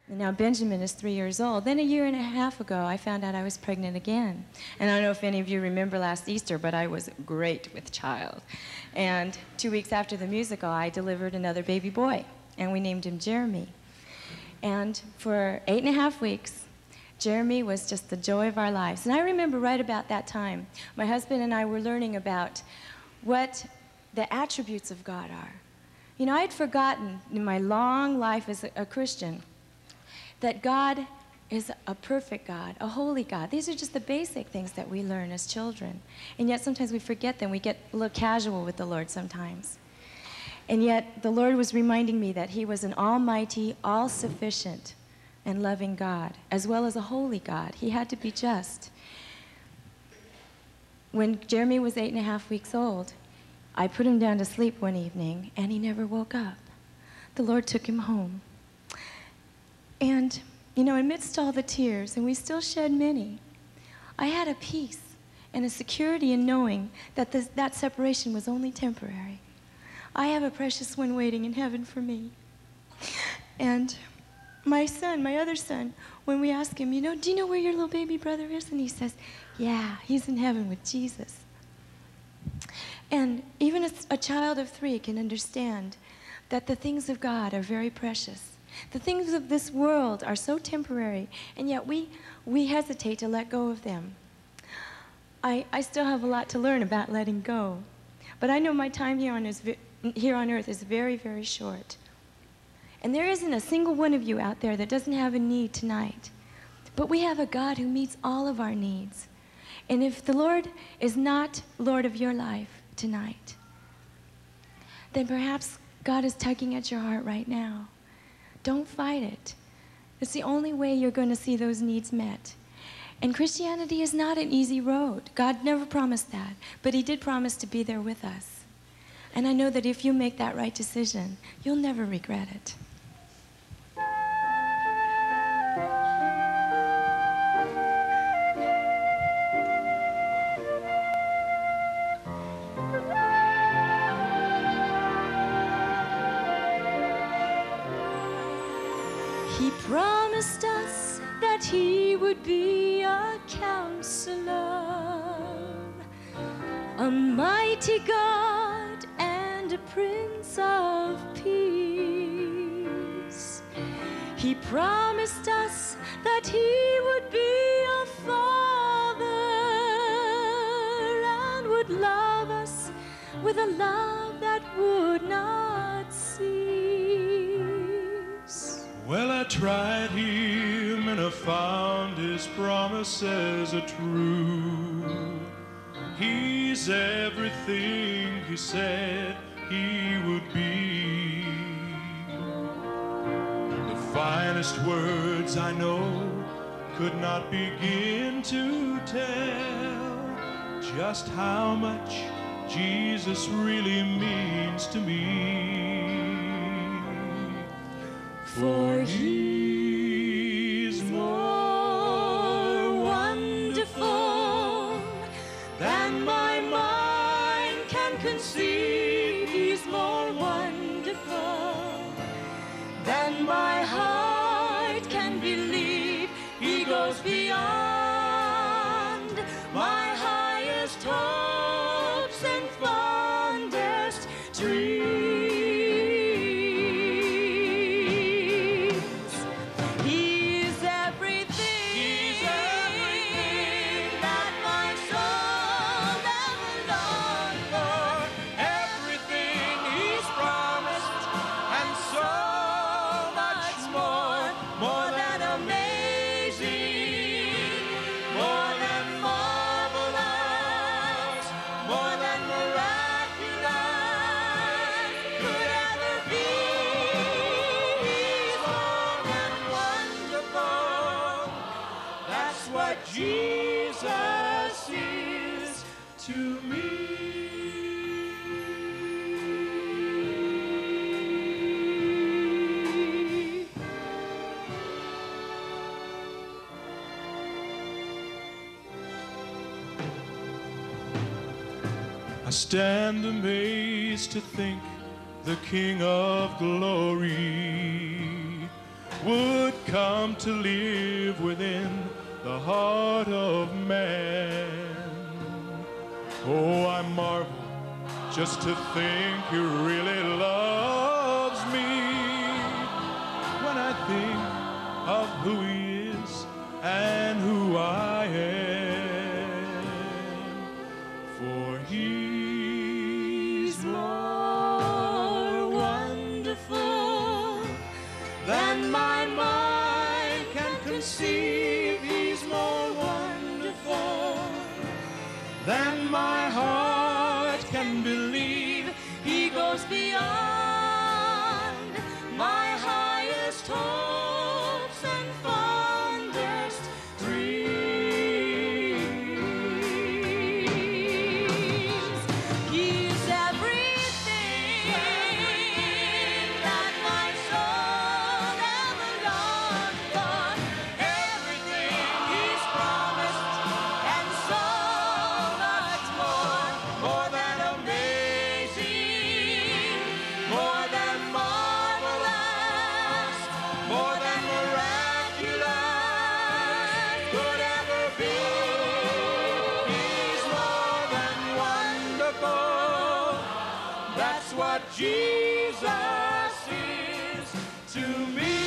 And now Benjamin is 3 years old. Then a year and a half ago, I found out I was pregnant again. And I don't know if any of you remember last Easter, but I was great with child. And 2 weeks after the musical, I delivered another baby boy, and we named him Jeremy. And for 8.5 weeks, Jeremy was just the joy of our lives. And I remember right about that time, my husband and I were learning about what the attributes of God are. You know, I'd forgotten in my long life as a Christian that God is a perfect God, a holy God. These are just the basic things that we learn as children. And yet sometimes we forget them. We get a little casual with the Lord sometimes. And yet the Lord was reminding me that he was an almighty, all-sufficient, and loving God, as well as a holy God. He had to be just. When Jeremy was 8.5 weeks old, I put him down to sleep one evening, and he never woke up. The Lord took him home. And, you know, amidst all the tears, and we still shed many, I had a peace and a security in knowing that that separation was only temporary. I have a precious one waiting in heaven for me. And my son, my other son, when we ask him, you know, do you know where your little baby brother is? And he says, yeah, he's in heaven with Jesus. And even a child of 3 can understand that the things of God are very precious. The things of this world are so temporary, and yet we hesitate to let go of them. I still have a lot to learn about letting go, but I know my time here on earth is very, very short. And there isn't a single one of you out there that doesn't have a need tonight. But we have a God who meets all of our needs. And if the Lord is not Lord of your life tonight, then perhaps God is tugging at your heart right now. Don't fight it. It's the only way you're going to see those needs met. And Christianity is not an easy road. God never promised that, but he did promise to be there with us. And I know that if you make that right decision, you'll never regret it. He promised us that he would be a counselor, a mighty God and a Prince of Peace. He promised us that he would be a father and would love us with a love that would not cease. Well, I tried him and I found his promises are true. He's everything he said he would be. The finest words I know could not begin to tell just how much Jesus really means to me. For he's more wonderful than my mind can conceive. He's more wonderful than my heart can believe. He goes beyond my highest hopes and fondest dreams. Jesus is to me. I stand amazed to think the King of Glory would come to live within the heart of man. Oh, I marvel just to think He really loves me. When I think of who He is and who I am, for He's more wonderful than my mind can conceive. He's more wonderful than my heart can believe. He goes beyond my highest hopes and fondest dreams. He's everything that my soul ever longed for, everything He's promised, and so much more than amazing, more than marvelous, more than miraculous could ever be. He's more than wonderful. That's what Jesus is to me.